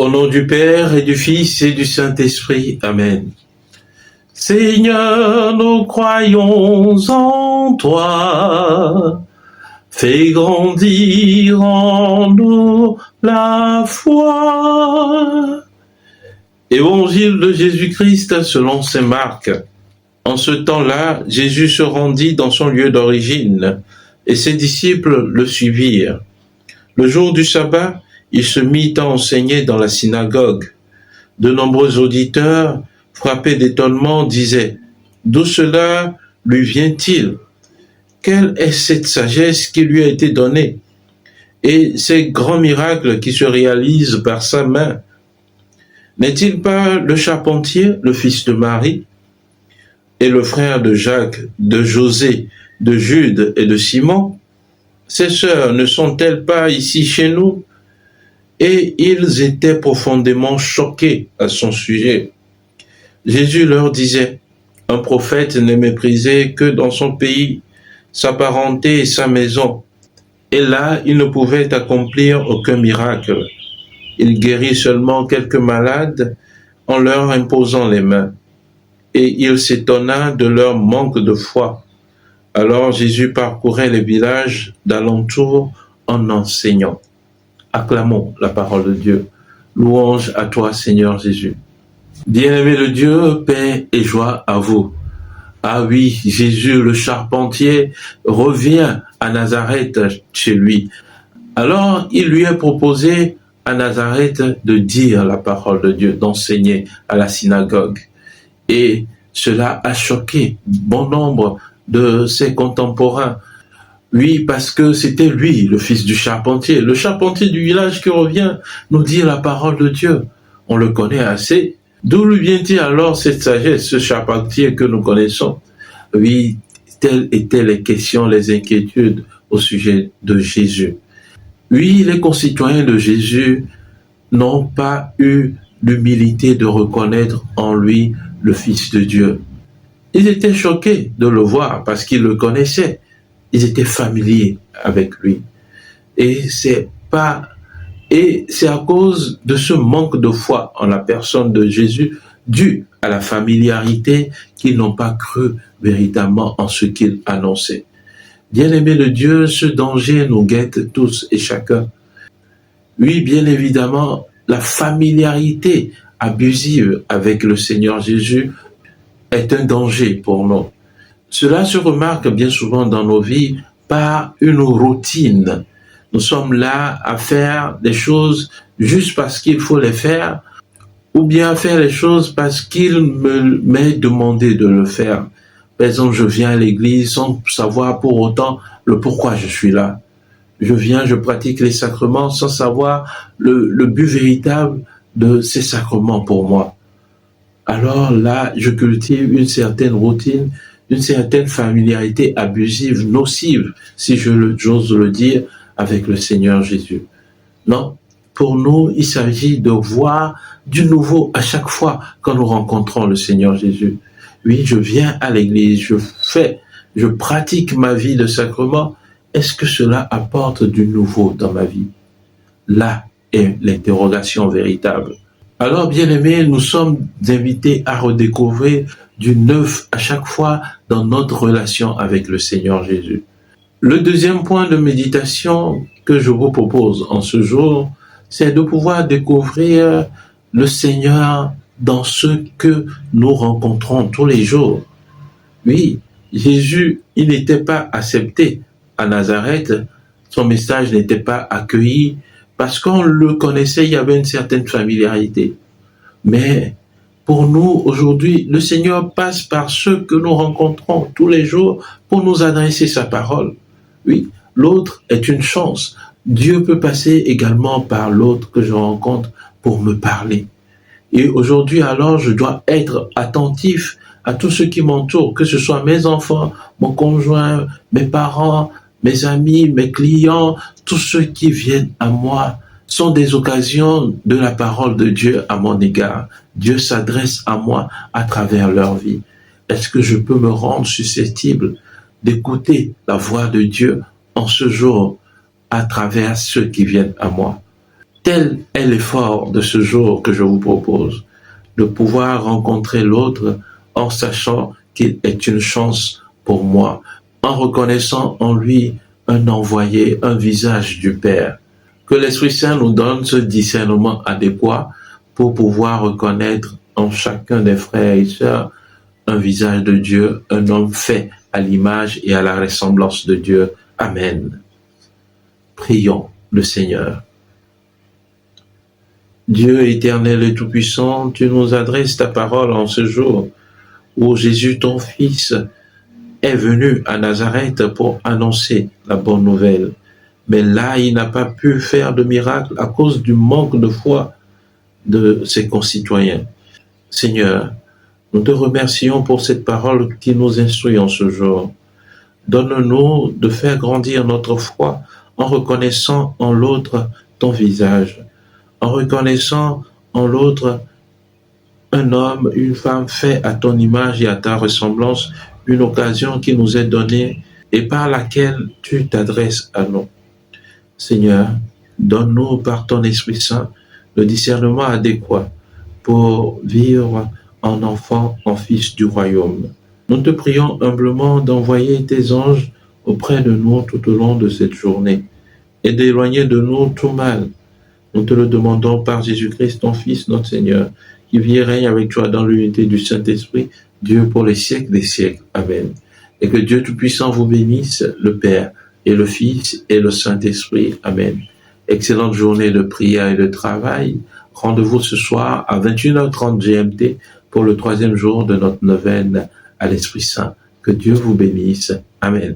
Au nom du Père et du Fils et du Saint-Esprit. Amen. Seigneur, nous croyons en toi. Fais grandir en nous la foi. Évangile de Jésus-Christ selon saint Marc. En ce temps-là, Jésus se rendit dans son lieu d'origine, et ses disciples le suivirent. Le jour du sabbat, il se mit à enseigner dans la synagogue. De nombreux auditeurs, frappés d'étonnement, disaient « D'où cela lui vient-il? Quelle est cette sagesse qui lui a été donnée? Et ces grands miracles qui se réalisent par sa main? N'est-il pas le charpentier, le fils de Marie, et le frère de Jacques, de José, de Jude et de Simon? Ses sœurs ne sont-elles pas ici chez nous? » Et ils étaient profondément choqués à son sujet. Jésus leur disait, « Un prophète n'est méprisé que dans son pays, sa parenté et sa maison. » Et là, il ne pouvait accomplir aucun miracle. Il guérit seulement quelques malades en leur imposant les mains. Et il s'étonna de leur manque de foi. Alors Jésus parcourait les villages d'alentour en enseignant. Acclamons la parole de Dieu. Louange à toi, Seigneur Jésus. Bien-aimé de Dieu, paix et joie à vous. Ah oui, Jésus le charpentier revient à Nazareth chez lui. Alors, il lui est proposé à Nazareth de dire la parole de Dieu, d'enseigner à la synagogue. Et cela a choqué bon nombre de ses contemporains. Oui, parce que c'était lui, le fils du charpentier, le charpentier du village qui revient nous dire la parole de Dieu. On le connaît assez. D'où lui vient-il alors cette sagesse, ce charpentier que nous connaissons? Oui, telles étaient les questions, les inquiétudes au sujet de Jésus. Oui, les concitoyens de Jésus n'ont pas eu l'humilité de reconnaître en lui le Fils de Dieu. Ils étaient choqués de le voir parce qu'ils le connaissaient. Ils étaient familiers avec lui. Et c'est à cause de ce manque de foi en la personne de Jésus, dû à la familiarité, qu'ils n'ont pas cru véritablement en ce qu'il annonçait. Bien-aimés de Dieu, ce danger nous guette tous et chacun. Oui, bien évidemment, la familiarité abusive avec le Seigneur Jésus est un danger pour nous. Cela se remarque bien souvent dans nos vies par une routine. Nous sommes là à faire des choses juste parce qu'il faut les faire, ou bien à faire les choses parce qu'il m'est demandé de le faire. Par exemple, je viens à l'église sans savoir pour autant le pourquoi je suis là. Je viens, je pratique les sacrements sans savoir le but véritable de ces sacrements pour moi. Alors là, je cultive une certaine routine, une certaine familiarité abusive, nocive, si j'ose le dire, avec le Seigneur Jésus. Non, pour nous, il s'agit de voir du nouveau à chaque fois quand nous rencontrons le Seigneur Jésus. Oui, je viens à l'église, je pratique ma vie de sacrement. Est-ce que cela apporte du nouveau dans ma vie? Là est l'interrogation véritable. Alors, bien-aimés, nous sommes invités à redécouvrir du neuf à chaque fois dans notre relation avec le Seigneur Jésus. Le deuxième point de méditation que je vous propose en ce jour, c'est de pouvoir découvrir le Seigneur dans ce que nous rencontrons tous les jours. Oui, Jésus, il n'était pas accepté à Nazareth, son message n'était pas accueilli, parce qu'on le connaissait, il y avait une certaine familiarité. Mais pour nous, aujourd'hui, le Seigneur passe par ceux que nous rencontrons tous les jours pour nous adresser sa parole. Oui, l'autre est une chance. Dieu peut passer également par l'autre que je rencontre pour me parler. Et aujourd'hui, alors, je dois être attentif à tout ce qui m'entoure, que ce soit mes enfants, mon conjoint, mes parents, mes amis, mes clients, tous ceux qui viennent à moi sont des occasions de la parole de Dieu à mon égard. Dieu s'adresse à moi à travers leur vie. Est-ce que je peux me rendre susceptible d'écouter la voix de Dieu en ce jour à travers ceux qui viennent à moi? Tel est l'effort de ce jour que je vous propose, de pouvoir rencontrer l'autre en sachant qu'il est une chance pour moi, en reconnaissant en lui un envoyé, un visage du Père. Que l'Esprit Saint nous donne ce discernement adéquat pour pouvoir reconnaître en chacun des frères et sœurs un visage de Dieu, un homme fait à l'image et à la ressemblance de Dieu. Amen. Prions le Seigneur. Dieu éternel et tout-puissant, tu nous adresses ta parole en ce jour où Jésus, ton Fils, est venu à Nazareth pour annoncer la bonne nouvelle. Mais là, il n'a pas pu faire de miracle à cause du manque de foi de ses concitoyens. Seigneur, nous te remercions pour cette parole qui nous instruit en ce jour. Donne-nous de faire grandir notre foi en reconnaissant en l'autre ton visage, en reconnaissant en l'autre un homme, une femme fait à ton image et à ta ressemblance, une occasion qui nous est donnée et par laquelle tu t'adresses à nous. Seigneur, donne-nous par ton Esprit Saint le discernement adéquat pour vivre en enfant, en fils du royaume. Nous te prions humblement d'envoyer tes anges auprès de nous tout au long de cette journée et d'éloigner de nous tout mal. Nous te le demandons par Jésus-Christ, ton Fils, notre Seigneur, qui vit et règne avec toi dans l'unité du Saint-Esprit, Dieu pour les siècles des siècles. Amen. Et que Dieu Tout-Puissant vous bénisse, le Père et le Fils et le Saint-Esprit. Amen. Excellente journée de prière et de travail. Rendez-vous ce soir à 21h30 GMT pour le 3e jour de notre neuvaine à l'Esprit Saint. Que Dieu vous bénisse. Amen.